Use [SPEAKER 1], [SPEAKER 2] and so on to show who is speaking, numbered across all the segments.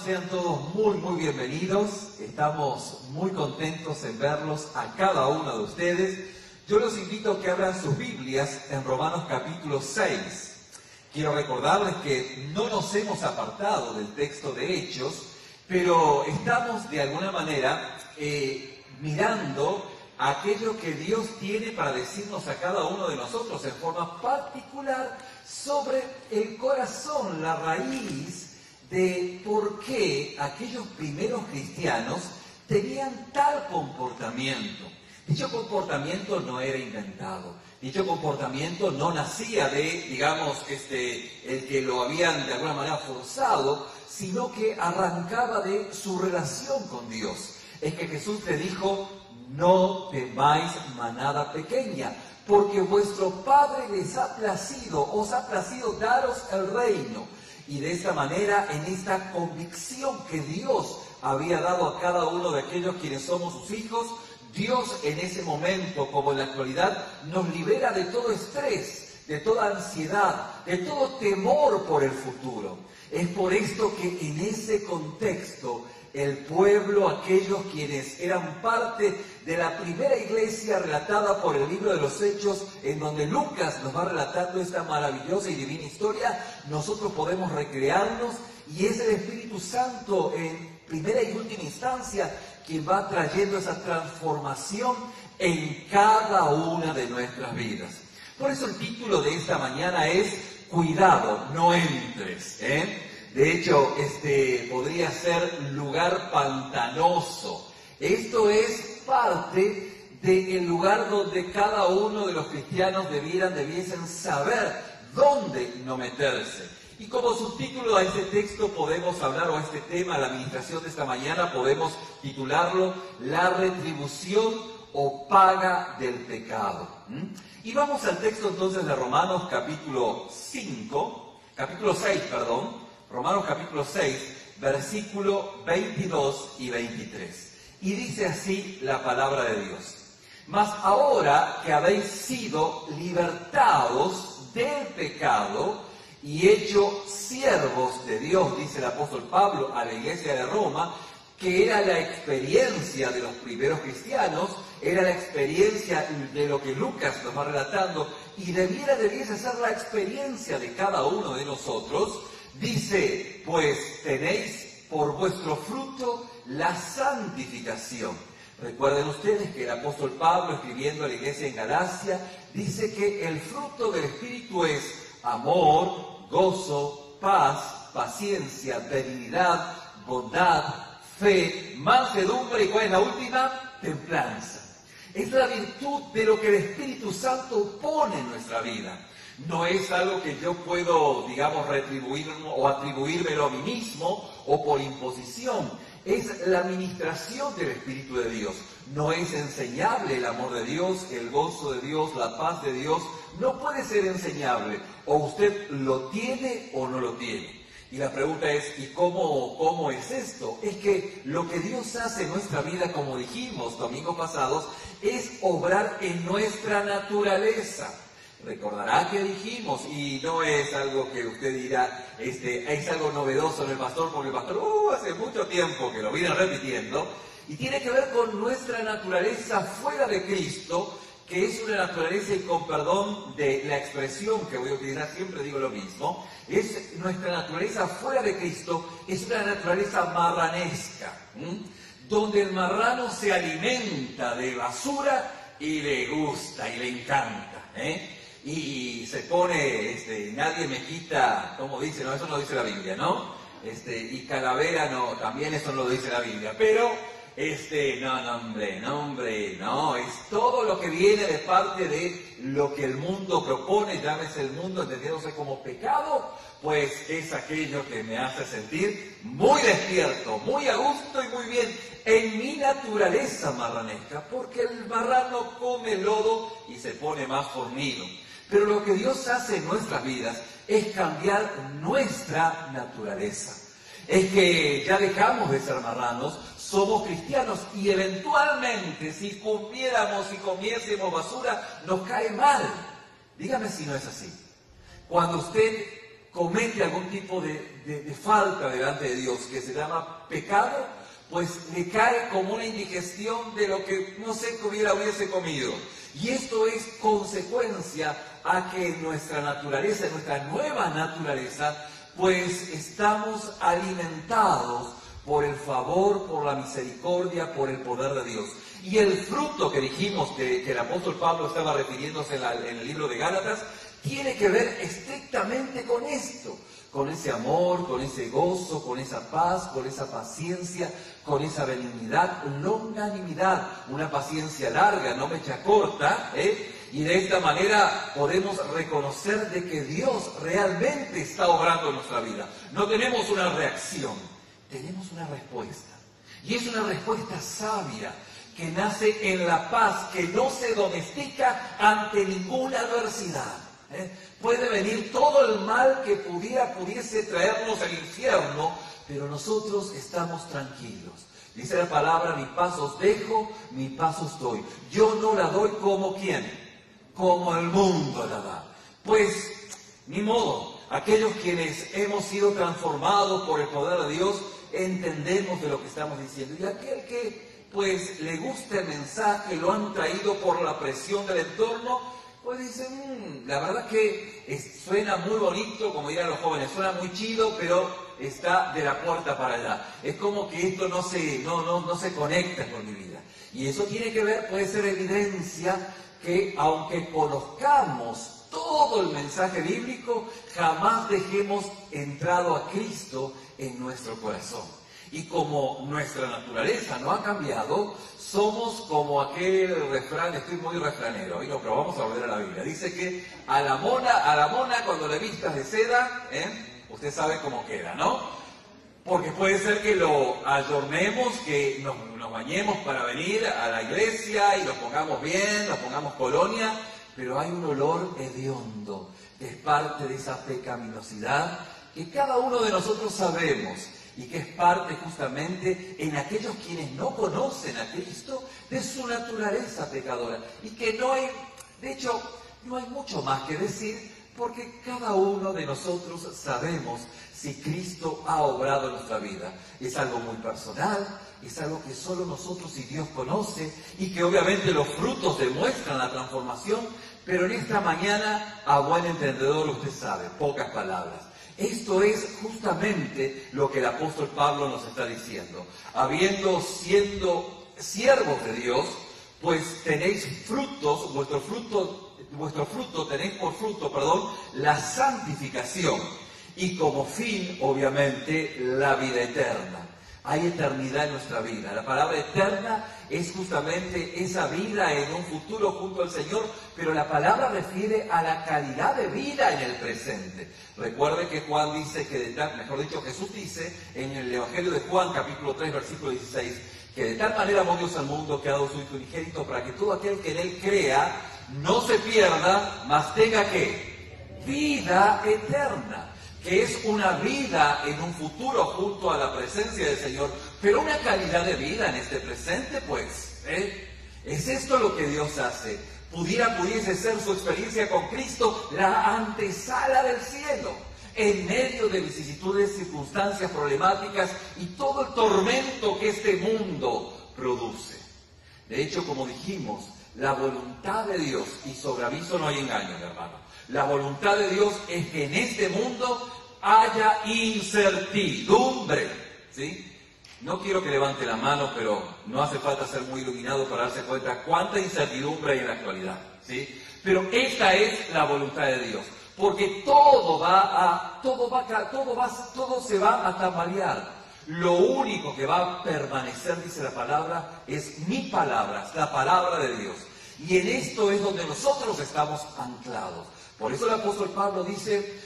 [SPEAKER 1] sean todos muy bienvenidos. Estamos muy contentos en verlos a cada uno de ustedes. Yo los invito a que abran sus Biblias en Romanos capítulo 6. Quiero recordarles que no nos hemos apartado del texto de Hechos, pero estamos de alguna manera mirando aquello que Dios tiene para decirnos a cada uno de nosotros en forma particular sobre el corazón, la raíz de por qué aquellos primeros cristianos tenían tal comportamiento. Dicho comportamiento no era inventado. Dicho comportamiento no nacía de, digamos, el que lo habían de alguna manera forzado, sino que arrancaba de su relación con Dios. Es que Jesús le dijo: no temáis, manada pequeña, porque vuestro Padre os ha placido daros el reino. Y de esa manera, en esta convicción que Dios había dado a cada uno de aquellos quienes somos sus hijos, Dios en ese momento, como en la actualidad, nos libera de todo estrés, de toda ansiedad, de todo temor por el futuro. Es por esto que en ese contexto, el pueblo, aquellos quienes eran parte de la primera iglesia relatada por el libro de los Hechos, en donde Lucas nos va relatando esta maravillosa y divina historia, nosotros podemos recrearnos, y es el Espíritu Santo en primera y última instancia quien va trayendo esa transformación en cada una de nuestras vidas. Por eso el título de esta mañana es Cuidado, no entres, De hecho, podría ser lugar pantanoso. Esto es parte del lugar donde cada uno de los cristianos debiesen saber dónde no meterse. Y como subtítulo a este texto podemos hablar, o a este tema, la administración de esta mañana, podemos titularlo La retribución o paga del pecado. Y vamos al texto entonces de Romanos capítulo 6, Romanos capítulo 6, versículo 22 y 23. Y dice así la palabra de Dios: Mas ahora que habéis sido libertados del pecado y hecho siervos de Dios, dice el apóstol Pablo a la iglesia de Roma, que era la experiencia de los primeros cristianos, era la experiencia de lo que Lucas nos va relatando, y debiese ser la experiencia de cada uno de nosotros. Dice: pues tenéis por vuestro fruto la santificación. Recuerden ustedes que el apóstol Pablo, escribiendo a la iglesia en Galacia, dice que el fruto del Espíritu es amor, gozo, paz, paciencia, benignidad, bondad, fe, mansedumbre, ¿y cuál es la última? Templanza. Es la virtud de lo que el Espíritu Santo pone en nuestra vida. No es algo que yo puedo, digamos, retribuir o atribuírmelo a mí mismo o por imposición. Es la administración del Espíritu de Dios. No es enseñable el amor de Dios, el gozo de Dios, la paz de Dios. No puede ser enseñable. O usted lo tiene o no lo tiene. Y la pregunta es: ¿y cómo es esto? Es que lo que Dios hace en nuestra vida, como dijimos domingos pasados, es obrar en nuestra naturaleza. Recordará que dijimos, y no es algo que usted dirá, es algo novedoso en el pastor, porque el pastor hace mucho tiempo que lo viene repitiendo, y tiene que ver con nuestra naturaleza fuera de Cristo, que es una naturaleza, y con perdón de la expresión que voy a utilizar, siempre digo lo mismo, es nuestra naturaleza fuera de Cristo, es una naturaleza marranesca, donde el marrano se alimenta de basura y le gusta y le encanta, y se pone, nadie me quita, como dice, no, eso no dice la Biblia, ¿no? Y calavera no, también eso no lo dice la Biblia, pero no, es todo lo que viene de parte de lo que el mundo propone, llámese el mundo entendiéndose como pecado, pues es aquello que me hace sentir muy despierto, muy a gusto y muy bien en mi naturaleza marranesca, porque el marrano come lodo y se pone más fornido. Pero lo que Dios hace en nuestras vidas es cambiar nuestra naturaleza. Es que ya dejamos de ser marranos, somos cristianos, y eventualmente si comiésemos basura, nos cae mal. Dígame si no es así. Cuando usted comete algún tipo de falta delante de Dios, que se llama pecado, pues le cae como una indigestión de lo que no sé que hubiese comido. Y esto es consecuencia a que nuestra naturaleza, nuestra nueva naturaleza, pues estamos alimentados por el favor, por la misericordia, por el poder de Dios. Y el fruto que dijimos que el apóstol Pablo estaba refiriéndose en el libro de Gálatas, tiene que ver estrictamente con esto, con ese amor, con ese gozo, con esa paz, con esa paciencia, con esa benignidad, longanimidad, una paciencia larga, no mecha corta, y de esta manera podemos reconocer de que Dios realmente está obrando en nuestra vida. No tenemos una reacción, tenemos una respuesta. Y es una respuesta sabia, que nace en la paz, que no se domestica ante ninguna adversidad. Puede venir todo el mal que pudiese traernos al infierno, pero nosotros estamos tranquilos. Dice la palabra, mi paz os dejo, mi paz os doy. Yo no la doy como ¿quién? Como el mundo la da. Pues, ni modo, aquellos quienes hemos sido transformados por el poder de Dios, entendemos de lo que estamos diciendo. Y aquel que pues le gusta el mensaje, lo han traído por la presión del entorno, pues dicen, la verdad que suena muy bonito, como dirán los jóvenes, suena muy chido, pero está de la puerta para allá. Es como que esto no se conecta con mi vida. Y eso tiene que ver, puede ser evidencia que aunque conozcamos todo el mensaje bíblico, jamás dejemos entrado a Cristo en nuestro corazón. Y como nuestra naturaleza no ha cambiado, somos como aquel refrán, estoy muy refranero, pero vamos a volver a la Biblia. Dice que a la mona cuando le vistas de seda, usted sabe cómo queda, ¿no? Porque puede ser que lo ayornemos, que nos bañemos para venir a la iglesia y nos pongamos bien, nos pongamos colonia, pero hay un olor hediondo, que es parte de esa pecaminosidad que cada uno de nosotros sabemos, y que es parte justamente en aquellos quienes no conocen a Cristo de su naturaleza pecadora. Y que no hay mucho más que decir, porque cada uno de nosotros sabemos si Cristo ha obrado en nuestra vida. Es algo muy personal, es algo que solo nosotros y Dios conoce, y que obviamente los frutos demuestran la transformación, pero en esta mañana, a buen entendedor, usted sabe, pocas palabras. Esto es justamente lo que el apóstol Pablo nos está diciendo. Siendo siervos de Dios, pues tenéis frutos, vuestro fruto tenéis por fruto, la santificación. Y como fin, obviamente, la vida eterna. Hay eternidad en nuestra vida. La palabra eterna es justamente esa vida en un futuro junto al Señor, pero la palabra refiere a la calidad de vida en el presente. Recuerde que Juan dice Jesús dice en el Evangelio de Juan, capítulo 3, versículo 16, que de tal manera amó Dios al mundo que ha dado su Hijo unigénito para que todo aquel que en Él crea no se pierda, mas tenga ¿qué? Vida eterna. Que es una vida en un futuro junto a la presencia del Señor, pero una calidad de vida en este presente, pues. Es esto lo que Dios hace. Pudiese ser su experiencia con Cristo la antesala del cielo, en medio de vicisitudes, circunstancias problemáticas y todo el tormento que este mundo produce. De hecho, como dijimos, la voluntad de Dios, y sobre aviso no hay engaño, hermano, la voluntad de Dios es que en este mundo haya incertidumbre, ¿sí? No quiero que levante la mano, pero no hace falta ser muy iluminado para darse cuenta cuánta incertidumbre hay en la actualidad, ¿sí? Pero esta es la voluntad de Dios, porque todo se va a tambalear. Lo único que va a permanecer, dice la palabra, es mi palabra, la palabra de Dios. Y en esto es donde nosotros estamos anclados. Por eso el apóstol Pablo dice,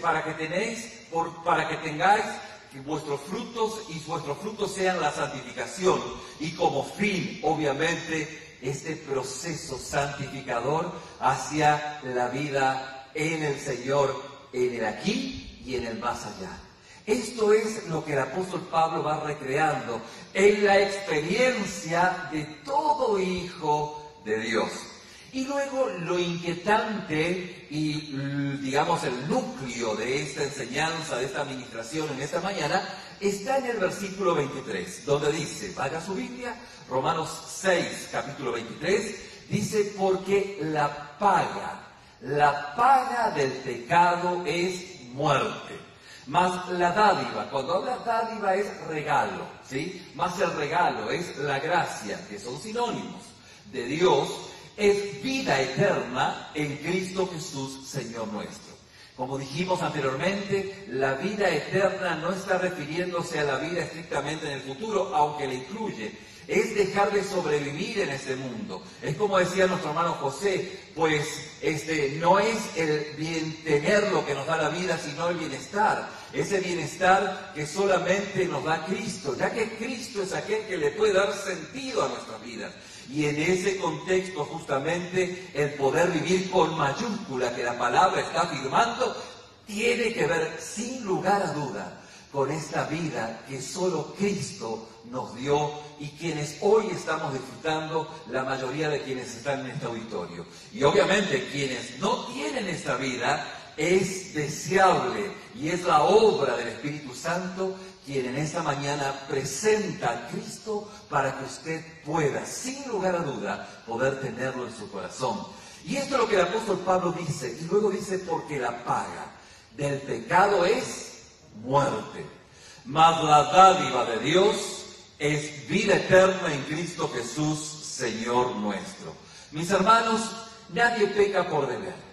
[SPEAKER 1] para que tengáis que vuestros frutos sean la santificación, y como fin, obviamente, este proceso santificador hacia la vida en el Señor, en el aquí y en el más allá. Esto es lo que el apóstol Pablo va recreando en la experiencia de todo hijo de Dios. Y luego lo inquietante y, digamos, el núcleo de esta enseñanza, de esta administración en esta mañana, está en el versículo 23, donde dice, vaya a su Biblia, Romanos 6, capítulo 23, dice, porque la paga del pecado es muerte. Más la dádiva, cuando habla dádiva es regalo, ¿sí? Más el regalo es la gracia, que son sinónimos de Dios, es vida eterna en Cristo Jesús, Señor nuestro. Como dijimos anteriormente, la vida eterna no está refiriéndose a la vida estrictamente en el futuro, aunque la incluye. Es dejar de sobrevivir en este mundo. Es como decía nuestro hermano José, pues no es el bien tener lo que nos da la vida, sino el bienestar. Ese bienestar que solamente nos da Cristo, ya que Cristo es aquel que le puede dar sentido a nuestras vidas. Y en ese contexto justamente el poder vivir con mayúscula que la palabra está afirmando, tiene que ver sin lugar a duda con esta vida que solo Cristo nos dio y quienes hoy estamos disfrutando, la mayoría de quienes están en este auditorio. Y obviamente quienes no tienen esta vida, es deseable y es la obra del Espíritu Santo quien en esta mañana presenta a Cristo para que usted pueda, sin lugar a duda, poder tenerlo en su corazón. Y esto es lo que el apóstol Pablo dice, y luego dice, porque la paga del pecado es muerte, mas la dádiva de Dios es vida eterna en Cristo Jesús, Señor nuestro. Mis hermanos, nadie peca por deber.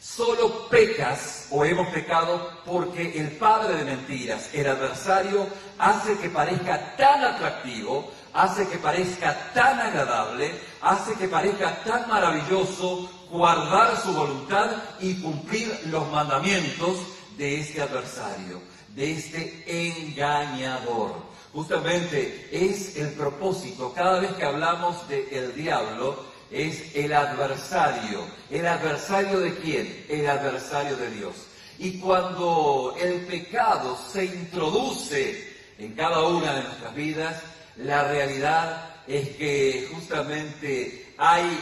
[SPEAKER 1] Solo pecas o hemos pecado porque el padre de mentiras, el adversario, hace que parezca tan atractivo, hace que parezca tan agradable, hace que parezca tan maravilloso guardar su voluntad y cumplir los mandamientos de este adversario, de este engañador. Justamente es el propósito, cada vez que hablamos del diablo, es el adversario. ¿El adversario de quién? El adversario de Dios. Y cuando el pecado se introduce en cada una de nuestras vidas, la realidad es que justamente hay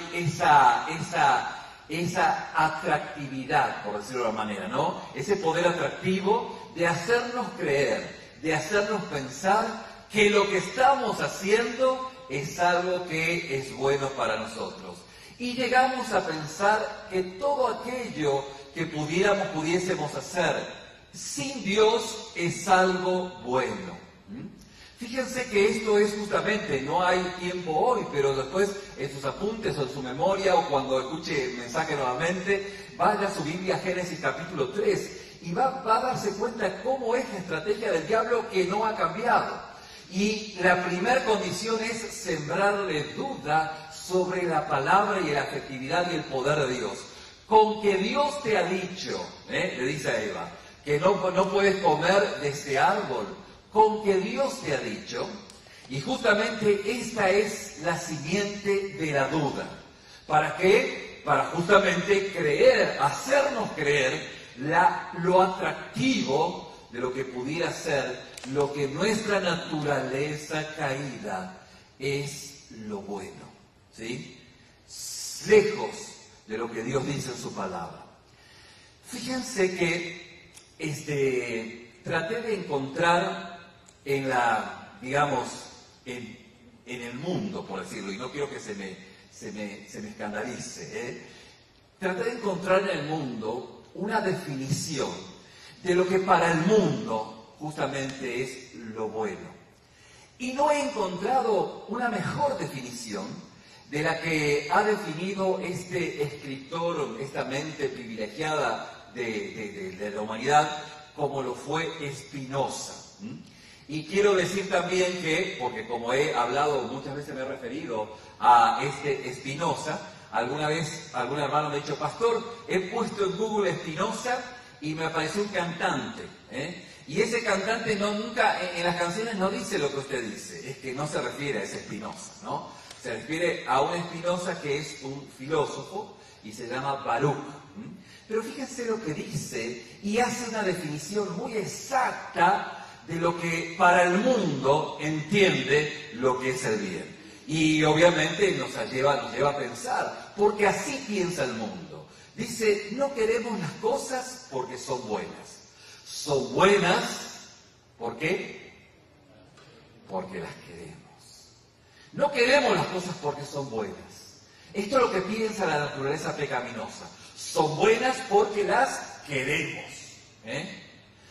[SPEAKER 1] esa atractividad, por decirlo de una manera, ¿no? Ese poder atractivo de hacernos creer, de hacernos pensar que lo que estamos haciendo es algo que es bueno para nosotros. Y llegamos a pensar que todo aquello que pudiésemos hacer sin Dios es algo bueno. Fíjense que esto es justamente, no hay tiempo hoy, pero después en sus apuntes o en su memoria o cuando escuche el mensaje nuevamente, vaya a su Biblia a Génesis capítulo 3 y va a darse cuenta cómo es la estrategia del diablo que no ha cambiado. Y la primera condición es sembrarle duda sobre la palabra y la efectividad y el poder de Dios. Con que Dios te ha dicho, le dice a Eva, que no puedes comer de ese árbol, con que Dios te ha dicho, y justamente esta es la simiente de la duda. ¿Para qué? Para justamente creer, hacernos creer lo atractivo de lo que pudiera ser lo que nuestra naturaleza caída es lo bueno, ¿sí? Lejos de lo que Dios dice en su palabra. Fíjense que traté de encontrar en el mundo, por decirlo, y no quiero que se me escandalice, traté de encontrar en el mundo una definición de lo que para el mundo justamente es lo bueno. Y no he encontrado una mejor definición de la que ha definido este escritor, esta mente privilegiada de la humanidad, como lo fue Spinoza. Y quiero decir también que, porque como he hablado, muchas veces me he referido a Spinoza, alguna vez algún hermano me ha dicho, pastor, he puesto en Google Spinoza y me apareció un cantante, y ese cantante nunca en las canciones no dice lo que usted dice, es que no se refiere a ese Spinoza, ¿no? Se refiere a un Spinoza que es un filósofo y se llama Baruch. Pero fíjense lo que dice y hace una definición muy exacta de lo que para el mundo entiende lo que es el bien. Y obviamente nos lleva a pensar, porque así piensa el mundo. Dice, no queremos las cosas porque son buenas. Son buenas, ¿por qué? Porque las queremos. No queremos las cosas porque son buenas. Esto es lo que piensa la naturaleza pecaminosa. Son buenas porque las queremos.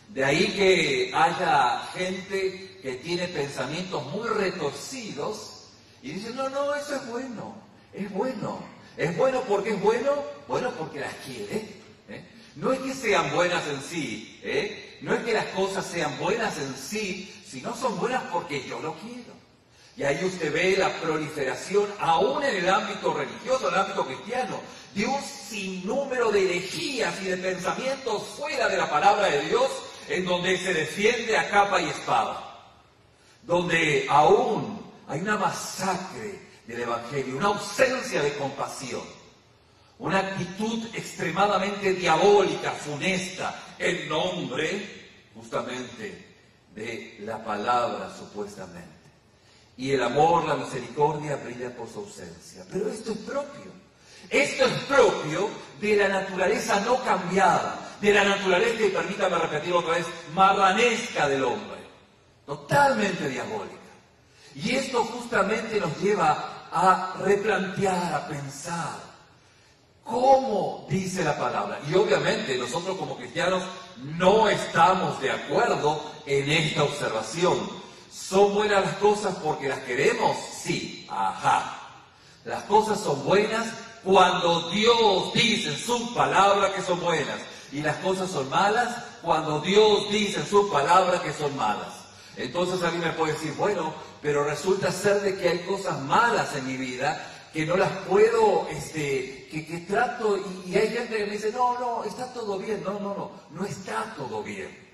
[SPEAKER 1] De ahí que haya gente que tiene pensamientos muy retorcidos y dice, no, eso es bueno, es bueno. ¿Es bueno porque es bueno? Bueno, porque las quiere. No es que sean buenas en sí, no es que las cosas sean buenas en sí, sino son buenas porque yo lo quiero. Y ahí usted ve la proliferación, aún en el ámbito religioso, en el ámbito cristiano, de un sinnúmero de herejías y de pensamientos fuera de la palabra de Dios, en donde se defiende a capa y espada, donde aún hay una masacre del Evangelio, una ausencia de compasión, una actitud extremadamente diabólica, funesta, en nombre justamente de la palabra supuestamente. Y el amor, la misericordia brilla por su ausencia. Pero esto es propio. Esto es propio de la naturaleza no cambiada, de la naturaleza, y permítame repetirlo otra vez, marranesca del hombre, totalmente diabólica. Y esto justamente nos lleva a replantear, a pensar, ¿cómo dice la palabra? Y obviamente nosotros como cristianos no estamos de acuerdo en esta observación. ¿Son buenas las cosas porque las queremos? Sí, ajá. Las cosas son buenas cuando Dios dice en su palabra que son buenas. Y las cosas son malas cuando Dios dice en su palabra que son malas. Entonces a mí me puede decir, bueno, pero resulta ser de que hay cosas malas en mi vida que no las puedo, que trato, y hay gente que me dice, no, está todo bien. No está todo bien.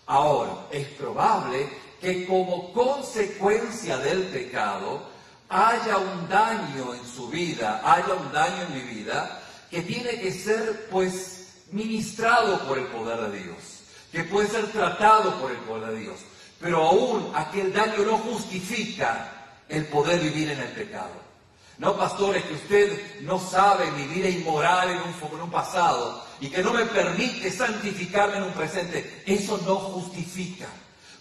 [SPEAKER 1] Ahora, es probable que como consecuencia del pecado haya un daño en su vida, haya un daño en mi vida, que tiene que ser, pues, ministrado por el poder de Dios, que puede ser tratado por el poder de Dios. Pero aún aquel daño no justifica el poder vivir en el pecado. No, pastor, es que usted no sabe mi vida inmoral en un pasado y que no me permite santificarme en un presente. Eso no justifica.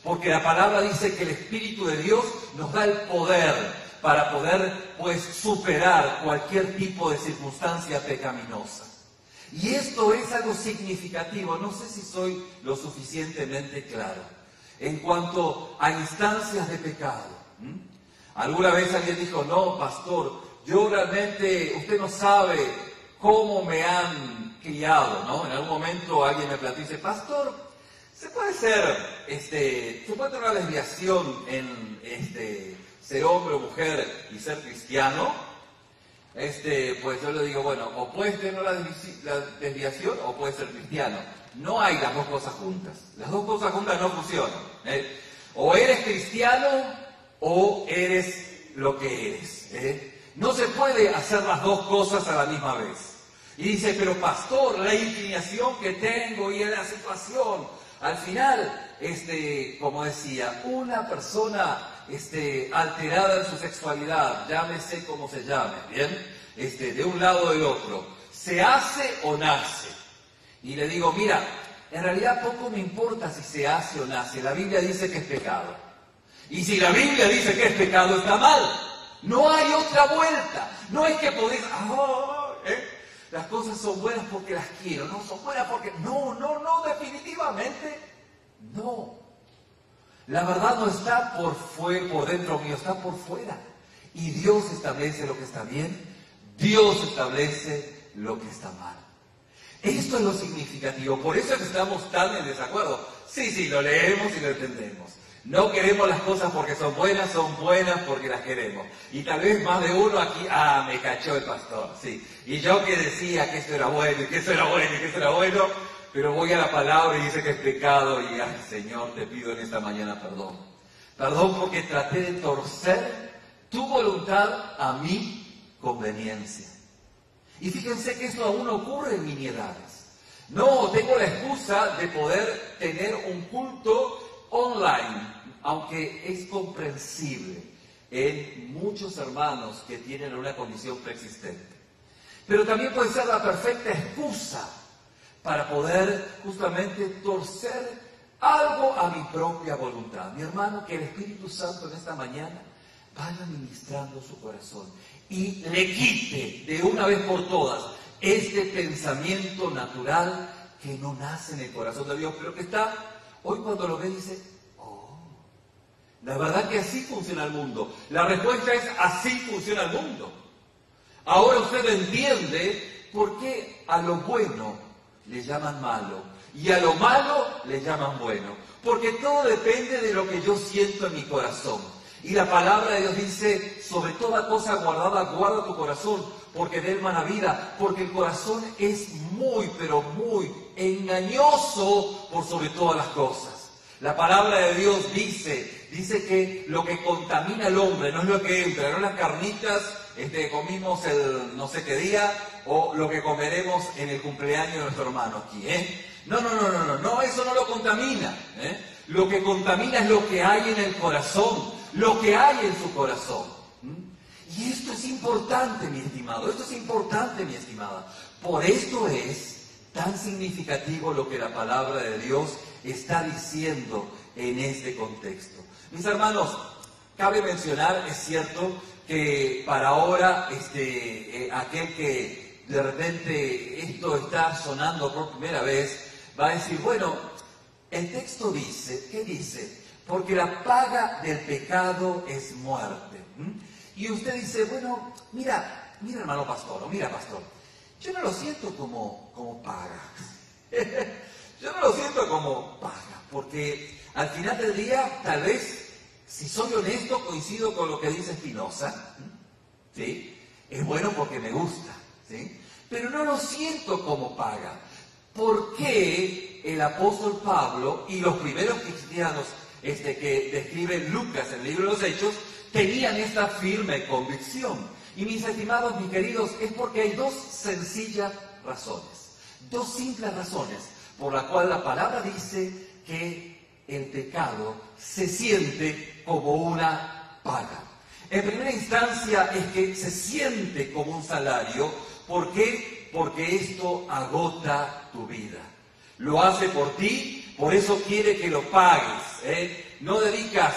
[SPEAKER 1] Porque la palabra dice que el Espíritu de Dios nos da el poder para poder, pues, superar cualquier tipo de circunstancia pecaminosa. Y esto es algo significativo. No sé si soy lo suficientemente claro en cuanto a instancias de pecado. Alguna vez alguien dijo, no, pastor, yo realmente, usted no sabe cómo me han criado, ¿no? En algún momento alguien me planteó y dice, pastor, ¿se puede tener una desviación en ser hombre o mujer y ser cristiano? Pues yo le digo, bueno, o puedes tener la desviación o puedes ser cristiano. No hay las dos cosas juntas. Las dos cosas juntas no funcionan. O eres cristiano o eres lo que eres. No se puede hacer las dos cosas a la misma vez. Y dice, pero pastor, la inclinación que tengo y la situación. Al final, como decía, una persona alterada en su sexualidad, llámese como se llame, ¿bien? De un lado o del otro, ¿se hace o nace? Y le digo, mira, en realidad poco me importa si se hace o nace, la Biblia dice que es pecado. Y si la Biblia dice que es pecado, está mal. No hay otra vuelta. No es que podés, las cosas son buenas porque las quiero, no son buenas porque... No, definitivamente no. La verdad no está por dentro mío, está por fuera. Y Dios establece lo que está bien, Dios establece lo que está mal. Esto es lo significativo, por eso es que estamos tan en desacuerdo. Sí, lo leemos y lo entendemos. No queremos las cosas porque son buenas porque las queremos. Y tal vez más de uno aquí, me cachó el pastor, sí. Y yo que decía que esto era bueno, y que eso era bueno, y que eso era bueno, pero voy a la palabra y dice que es pecado, y Señor, te pido en esta mañana perdón. Perdón porque traté de torcer tu voluntad a mi conveniencia. Y fíjense que esto aún ocurre en nimiedades. No tengo la excusa de poder tener un culto online, aunque es comprensible en muchos hermanos que tienen una condición preexistente. pero también puede ser la perfecta excusa para poder justamente torcer algo a mi propia voluntad. Mi hermano, que el Espíritu Santo en esta mañana vaya ministrando su corazón y le quite de una vez por todas este pensamiento natural que no nace en el corazón de Dios, pero que está, hoy cuando lo ve dice, oh, la verdad que así funciona el mundo. La respuesta es, así funciona el mundo. Ahora usted entiende por qué a lo bueno le llaman malo y a lo malo le llaman bueno. Porque todo depende de lo que yo siento en mi corazón. Y la palabra de Dios dice, sobre toda cosa guardada, guarda tu corazón, porque de él mana vida. Porque el corazón es muy, pero muy engañoso por sobre todas las cosas. La palabra de Dios dice que lo que contamina al hombre no es lo que entra, no las carnitas que comimos el no sé qué día, o lo que comeremos en el cumpleaños de nuestro hermano aquí, No, eso no lo contamina, Lo que contamina es lo que hay en el corazón, lo que hay en su corazón. Y esto es importante, mi estimado, esto es importante, mi estimada. Por esto es tan significativo lo que la palabra de Dios está diciendo en este contexto. Mis hermanos, cabe mencionar, es cierto, que para ahora aquel que de repente esto está sonando por primera vez, va a decir, bueno, el texto dice, ¿qué dice? Porque la paga del pecado es muerte. Y usted dice, bueno, mira hermano pastor, o mira pastor, yo no lo siento como paga. Yo no lo siento como paga, porque al final del día, tal vez, si soy honesto, coincido con lo que dice Spinoza, ¿sí? Es bueno porque me gusta, ¿sí? Pero no lo siento como paga. ¿Por qué el apóstol Pablo y los primeros cristianos que describe Lucas en el libro de los Hechos tenían esta firme convicción? Y mis estimados, mis queridos, es porque hay dos sencillas razones, dos simples razones por la cual la palabra dice que el pecado se siente como una paga. En primera instancia es que se siente como un salario. ¿Por qué? Porque esto agota tu vida. Lo hace por ti, por eso quiere que lo pagues. No dedicas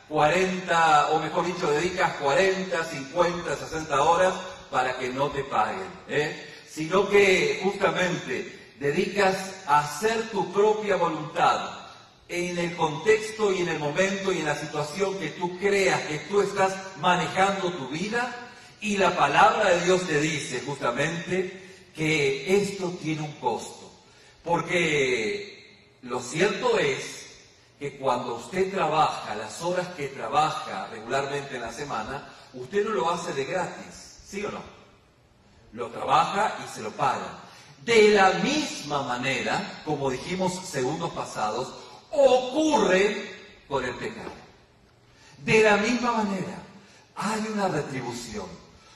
[SPEAKER 1] 40, o mejor dicho, dedicas 40, 50, 60 horas para que no te paguen. Sino que justamente dedicas a hacer tu propia voluntad en el contexto y en el momento y en la situación que tú creas que tú estás manejando tu vida, y la palabra de Dios te dice justamente que esto tiene un costo. Porque lo cierto es que cuando usted trabaja las horas que trabaja regularmente en la semana, usted no lo hace de gratis, ¿sí o no? Lo trabaja y se lo paga. De la misma manera, como dijimos segundos pasados, ocurre con el pecado. De la misma manera, hay una retribución.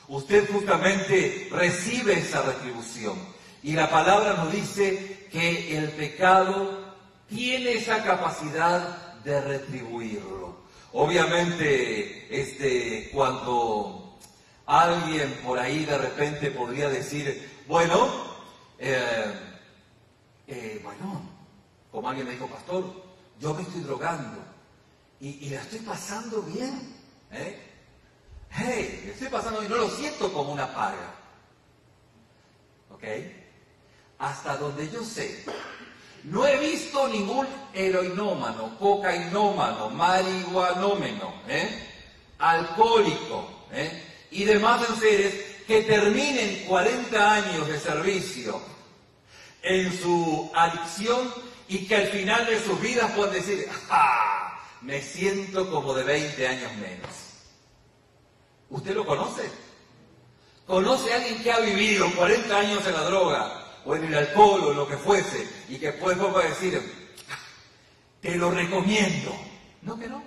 [SPEAKER 1] Usted justamente recibe esa retribución. Y la palabra nos dice que el pecado tiene esa capacidad de retribuirlo. Obviamente, cuando alguien por ahí de repente podría decir, bueno, como alguien me dijo, pastor, yo me estoy drogando y la estoy pasando bien, me estoy pasando bien, no lo siento como una paga, ¿ok? Hasta donde yo sé, no he visto ningún heroinómano, cocainómano, marihuanómeno, alcohólico, y demás seres que terminen 40 años de servicio en su adicción y que al final de sus vidas puedan decir, ¡ah! Me siento como de 20 años menos. ¿Usted lo conoce? ¿Conoce a alguien que ha vivido 40 años en la droga o en el alcohol o lo que fuese y que después va a decir, te lo recomiendo? ¿No que no?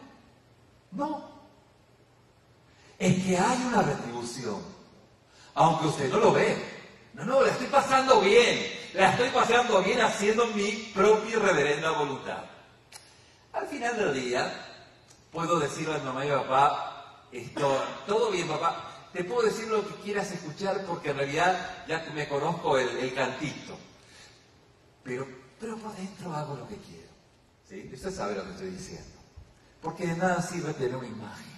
[SPEAKER 1] No. Es que hay una retribución, aunque usted no lo ve. No, la estoy pasando bien. La estoy pasando bien haciendo mi propia y reverenda voluntad. Al final del día, puedo decirle a mi mamá y a mi papá, todo bien papá, te puedo decir lo que quieras escuchar porque en realidad ya me conozco el cantito. Pero por dentro hago lo que quiero. ¿Sí? Usted sabe lo que estoy diciendo. Porque de nada sirve tener una imagen.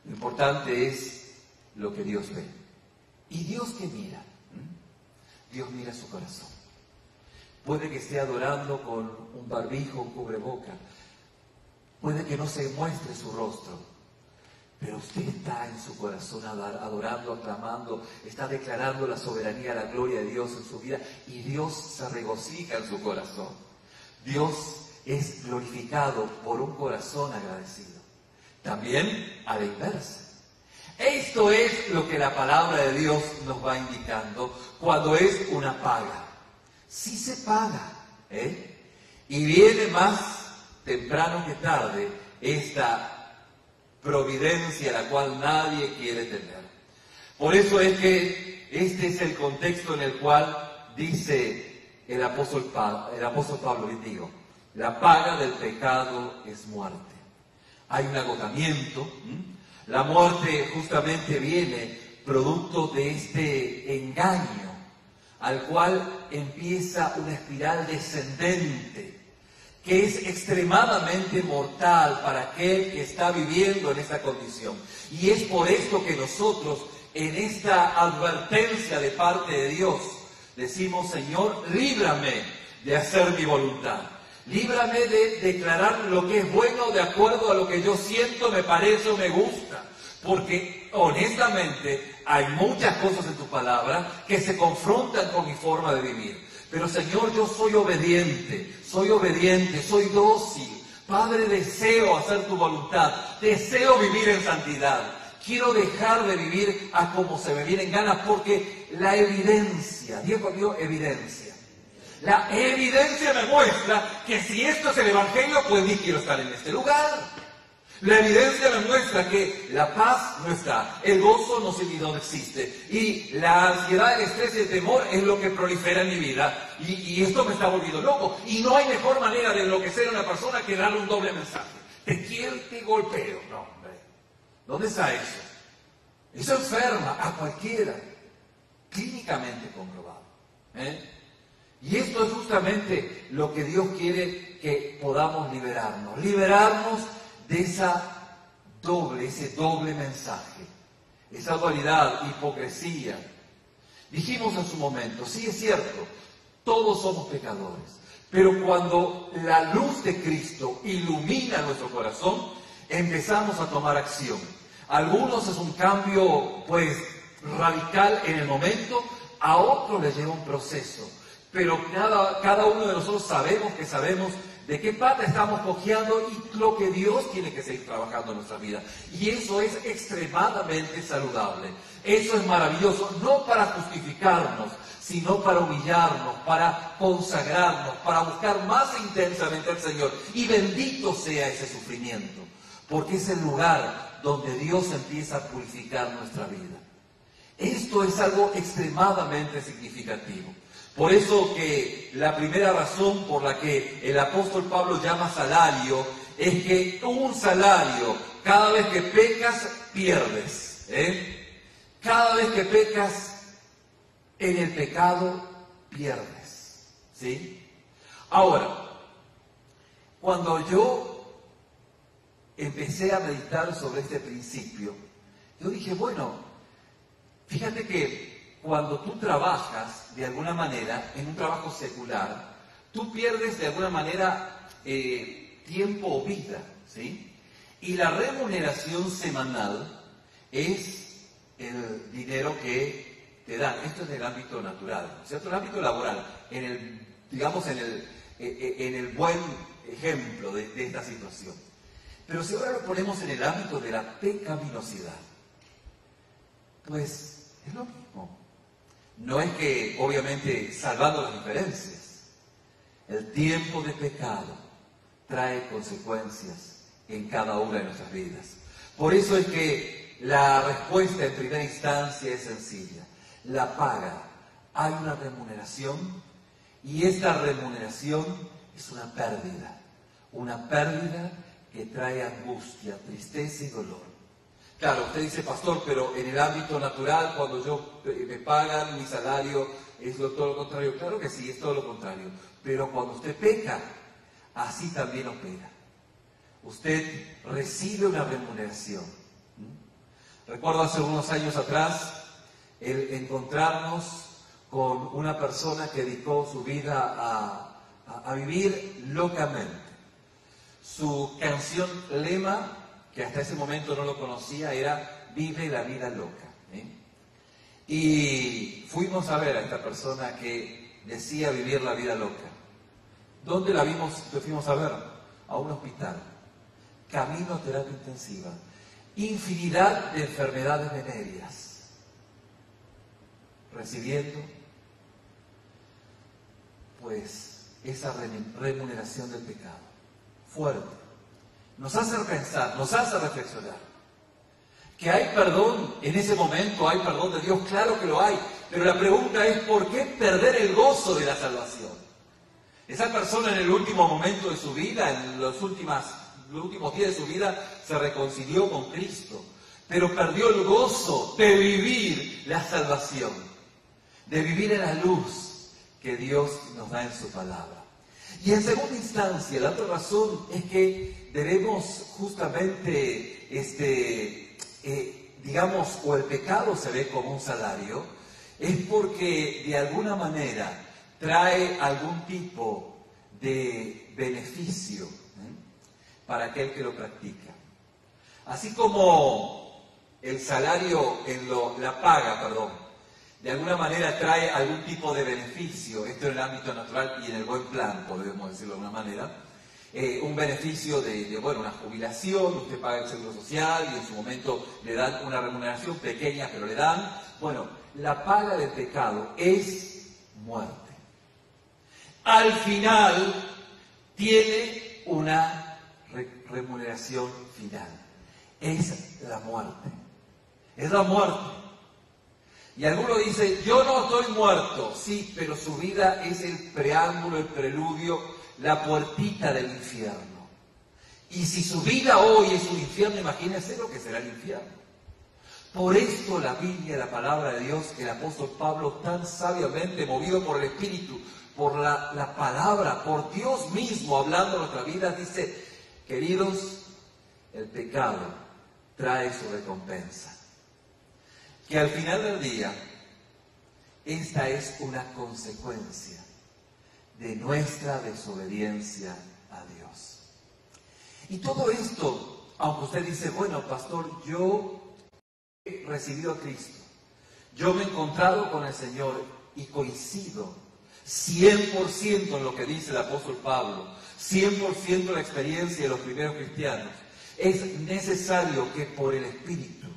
[SPEAKER 1] Lo importante es lo que Dios ve. ¿Y Dios qué mira? Dios mira su corazón. Puede que esté adorando con un barbijo, un cubreboca. Puede que no se muestre su rostro. Pero usted está en su corazón adorando, aclamando, está declarando la soberanía, la gloria de Dios en su vida. Y Dios se regocija en su corazón. Dios es glorificado por un corazón agradecido. También a la inversa. Esto es lo que la palabra de Dios nos va indicando cuando es una paga. Sí se paga, y viene más temprano que tarde esta providencia la cual nadie quiere tener. Por eso es que este es el contexto en el cual dice el apóstol Pablo, digo, la paga del pecado es muerte. Hay un agotamiento. La muerte justamente viene producto de este engaño al cual empieza una espiral descendente que es extremadamente mortal para aquel que está viviendo en esta condición. Y es por esto que nosotros en esta advertencia de parte de Dios decimos: Señor, líbrame de hacer mi voluntad. Líbrame de declarar lo que es bueno de acuerdo a lo que yo siento, me parece o me gusta. Porque honestamente hay muchas cosas en tu palabra que se confrontan con mi forma de vivir. Pero Señor, yo soy obediente, soy dócil. Padre, deseo hacer tu voluntad, deseo vivir en santidad. Quiero dejar de vivir a como se me vienen ganas porque la evidencia, Dios dio evidencia. La evidencia me muestra que si esto es el Evangelio, pues ni quiero estar en este lugar. La evidencia me muestra que la paz no está, el gozo no existe, y la ansiedad, el estrés y el temor es lo que prolifera en mi vida, y esto me está volviendo loco. Y no hay mejor manera de enloquecer a una persona que darle un doble mensaje. Te quiero y te golpeo. No, hombre. ¿Dónde está eso? Eso enferma a cualquiera, clínicamente comprobado. Y esto es justamente lo que Dios quiere que podamos liberarnos de ese doble mensaje, esa dualidad, hipocresía. Dijimos en su momento, sí es cierto, todos somos pecadores, pero cuando la luz de Cristo ilumina nuestro corazón, empezamos a tomar acción. Algunos es un cambio, pues, radical en el momento, a otros les lleva un proceso. Pero cada uno de nosotros sabemos de qué pata estamos cojeando y lo que Dios tiene que seguir trabajando en nuestra vida. Y eso es extremadamente saludable. Eso es maravilloso, no para justificarnos, sino para humillarnos, para consagrarnos, para buscar más intensamente al Señor. Y bendito sea ese sufrimiento, porque es el lugar donde Dios empieza a purificar nuestra vida. Esto es algo extremadamente significativo. Por eso que la primera razón por la que el apóstol Pablo llama salario es que un salario, cada vez que pecas, pierdes. Cada vez que pecas en el pecado, pierdes. ¿Sí? Ahora, cuando yo empecé a meditar sobre este principio, yo dije, bueno, fíjate que cuando tú trabajas de alguna manera en un trabajo secular, tú pierdes de alguna manera tiempo o vida, ¿sí? Y la remuneración semanal es el dinero que te dan. Esto es del ámbito natural, ¿cierto? El ámbito laboral, en el buen ejemplo de esta situación. Pero si ahora lo ponemos en el ámbito de la pecaminosidad, pues es lo mismo. No es que, obviamente, salvando las diferencias, el tiempo de pecado trae consecuencias en cada una de nuestras vidas. Por eso es que la respuesta en primera instancia es sencilla. La paga, hay una remuneración, y esta remuneración es una pérdida que trae angustia, tristeza y dolor. Claro, usted dice, pastor, pero en el ámbito natural, cuando me pagan, mi salario es todo lo contrario. Claro que sí, es todo lo contrario. Pero cuando usted peca, así también opera. Usted recibe una remuneración. Recuerdo hace unos años atrás el encontrarnos con una persona que dedicó su vida a vivir locamente. Su canción lema, que hasta ese momento no lo conocía, era "Vive la vida loca". Y fuimos a ver a esta persona que decía vivir la vida loca. ¿Dónde la vimos? Lo fuimos a ver a un hospital, camino a terapia intensiva, infinidad de enfermedades venéreas, recibiendo pues esa remuneración del pecado. Fuerte. Nos hace pensar, nos hace reflexionar. Que hay perdón en ese momento, hay perdón de Dios, claro que lo hay. Pero la pregunta es, ¿por qué perder el gozo de la salvación? Esa persona en el último momento de su vida, en los últimos días de su vida, se reconcilió con Cristo. Pero perdió el gozo de vivir la salvación, de vivir en la luz que Dios nos da en su palabra. Y en segunda instancia, la otra razón es que debemos justamente, digamos, o el pecado se ve como un salario, es porque de alguna manera trae algún tipo de beneficio para aquel que lo practica. Así como el salario, la paga, de alguna manera trae algún tipo de beneficio, esto en el ámbito natural y en el buen plan, podemos decirlo de alguna manera, un beneficio de una jubilación, usted paga el seguro social y en su momento le dan una remuneración pequeña, pero le dan. Bueno, la paga del pecado es muerte. Al final tiene una remuneración final. Es la muerte. Es la muerte. Y alguno dice, yo no estoy muerto. Sí, pero su vida es el preámbulo, el preludio, la puertita del infierno. Y si su vida hoy es un infierno, imagínense lo que será el infierno. Por esto la Biblia, la palabra de Dios, el apóstol Pablo tan sabiamente, movido por el Espíritu, por la palabra, por Dios mismo hablando en nuestra vida, dice, queridos, el pecado trae su recompensa. Que al final del día, esta es una consecuencia de nuestra desobediencia a Dios. Y todo esto, aunque usted dice, bueno, pastor, yo he recibido a Cristo, yo me he encontrado con el Señor y coincido 100% en lo que dice el apóstol Pablo, 100% en la experiencia de los primeros cristianos. Es necesario que por el Espíritu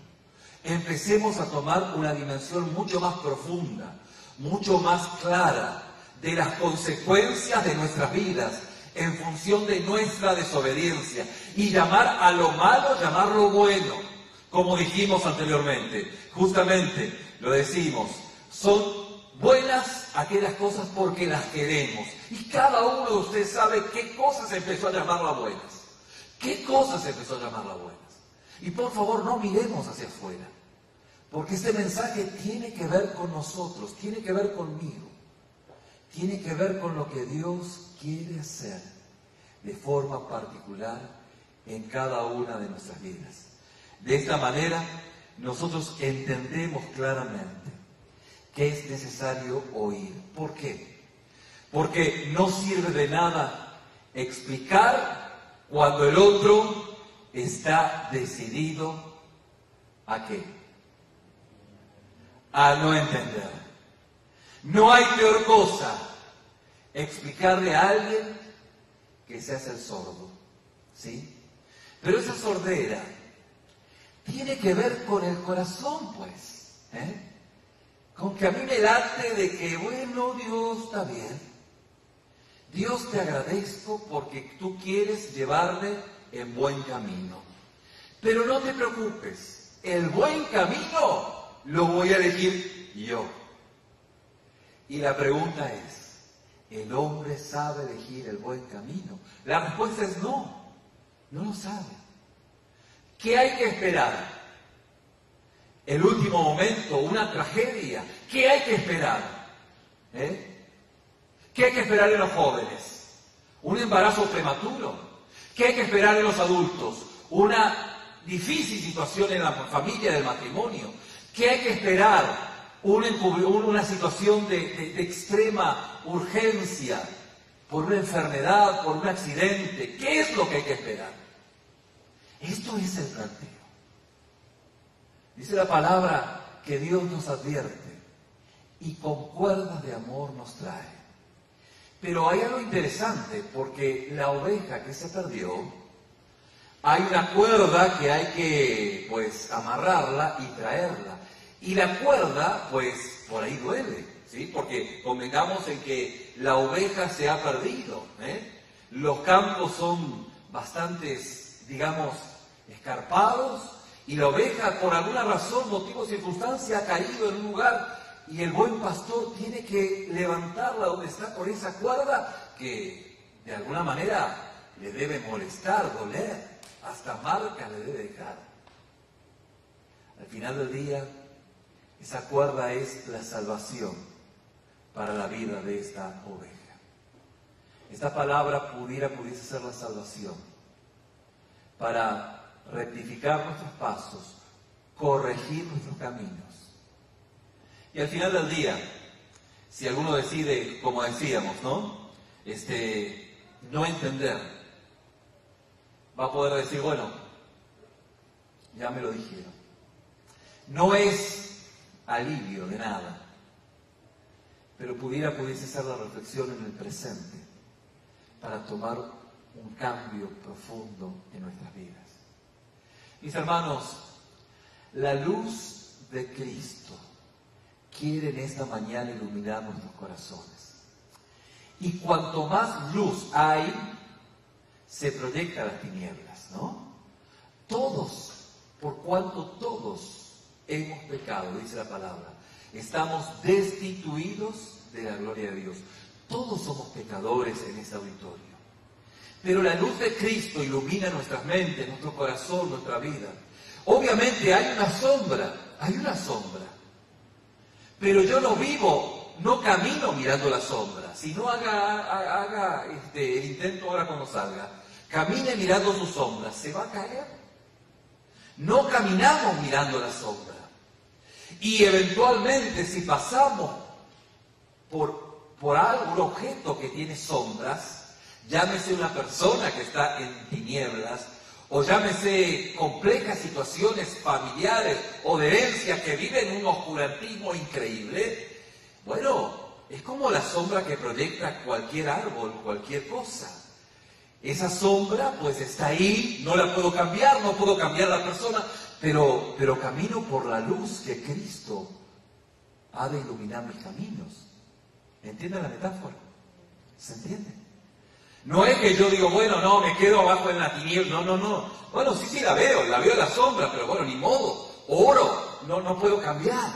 [SPEAKER 1] empecemos a tomar una dimensión mucho más profunda, mucho más clara de las consecuencias de nuestras vidas en función de nuestra desobediencia y llamar a lo malo, llamarlo bueno, como dijimos anteriormente. Justamente lo decimos, son buenas aquellas cosas porque las queremos. Y cada uno de ustedes sabe qué cosas empezó a llamarlas buenas. ¿Qué cosas empezó a llamarlas buenas? Y por favor no miremos hacia afuera, porque este mensaje tiene que ver con nosotros, tiene que ver conmigo, tiene que ver con lo que Dios quiere hacer de forma particular en cada una de nuestras vidas. De esta manera nosotros entendemos claramente que es necesario oír. ¿Por qué? Porque no sirve de nada explicar cuando el otro está decidido ¿a qué? A no entender. No hay peor cosa explicarle a alguien que se hace el sordo, ¿sí? Pero esa sordera tiene que ver con el corazón, pues, con que a mí me late de que, bueno, Dios está bien. Dios, te agradezco porque tú quieres llevarme en buen camino. Pero no te preocupes, el buen camino lo voy a elegir yo. Y la pregunta es, ¿el hombre sabe elegir el buen camino? La respuesta es no, no lo sabe. ¿Qué hay que esperar? el último momento, una tragedia. ¿Qué hay que esperar? ¿Qué hay que esperar en los jóvenes? ¿Un embarazo prematuro? ¿Qué hay que esperar en los adultos? Una difícil situación en la familia del matrimonio. ¿Qué hay que esperar? Una situación de extrema urgencia por una enfermedad, por un accidente. ¿Qué es lo que hay que esperar? Esto es el planteo. Dice la palabra que Dios nos advierte y con cuerdas de amor nos trae. Pero hay algo interesante, porque la oveja que se perdió, hay una cuerda que hay que, amarrarla y traerla. Y la cuerda, por ahí duele, ¿sí? Porque convengamos en que la oveja se ha perdido, Los campos son bastantes, digamos, escarpados, y la oveja, por alguna razón, motivo o circunstancia, ha caído en un lugar, y el buen pastor tiene que levantarla donde está por esa cuerda que, de alguna manera, le debe molestar, doler, hasta marca le debe dejar. Al final del día, esa cuerda es la salvación para la vida de esta oveja. Esta palabra pudiese ser la salvación para rectificar nuestros pasos, corregir nuestros caminos. Y al final del día, si alguno decide, como decíamos, no entender, va a poder decir, bueno, ya me lo dijeron. No es alivio de nada, pero pudiese ser la reflexión en el presente para tomar un cambio profundo en nuestras vidas. Mis hermanos, la luz de Cristo quiere en esta mañana iluminar nuestros corazones. Y cuanto más luz hay, se proyecta las tinieblas, ¿no? Todos, por cuanto todos hemos pecado, dice la palabra, estamos destituidos de la gloria de Dios. Todos somos pecadores en este auditorio. Pero la luz de Cristo ilumina nuestras mentes, nuestro corazón, nuestra vida. Obviamente hay una sombra. Pero yo no camino mirando la sombra. Si no haga el intento ahora cuando salga, camine mirando su sombra, se va a caer. No caminamos mirando la sombra. Y eventualmente si pasamos por algún objeto que tiene sombras, llámese una persona que está en tinieblas, o llámese complejas situaciones familiares o de herencias que viven un oscurantismo increíble, bueno, es como la sombra que proyecta cualquier árbol, cualquier cosa. Esa sombra está ahí, no la puedo cambiar, no puedo cambiar la persona, pero camino por la luz que Cristo ha de iluminar mis caminos. ¿Entienden la metáfora? ¿Se entiende? No es que yo digo, bueno, no, me quedo abajo en la tiniebla, no. Bueno, sí la veo la sombra, pero bueno, ni modo, oro, no puedo cambiar.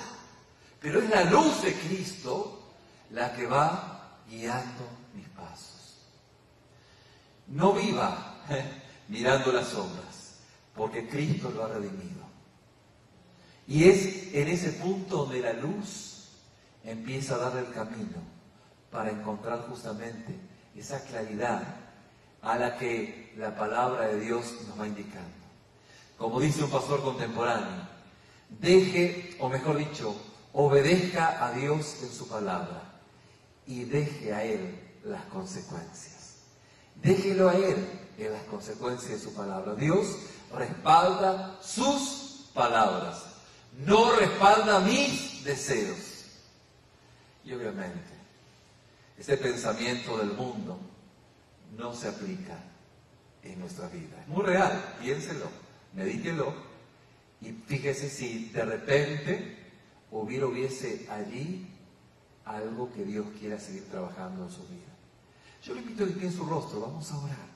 [SPEAKER 1] Pero es la luz de Cristo la que va guiando mis pasos. No viva mirando las sombras, porque Cristo lo ha redimido. Y es en ese punto donde la luz empieza a darle el camino para encontrar justamente esa claridad a la que la palabra de Dios nos va indicando. Como dice un pastor contemporáneo, obedezca a Dios en su palabra y deje a Él las consecuencias. Déjelo a Él en las consecuencias de su palabra. Dios respalda sus palabras, no respalda mis deseos. Y obviamente, ese pensamiento del mundo no se aplica en nuestra vida. Es muy real, piénselo, medítelo y fíjese si de repente hubiese allí algo que Dios quiera seguir trabajando en su vida. Yo le invito a que en su rostro, vamos a orar.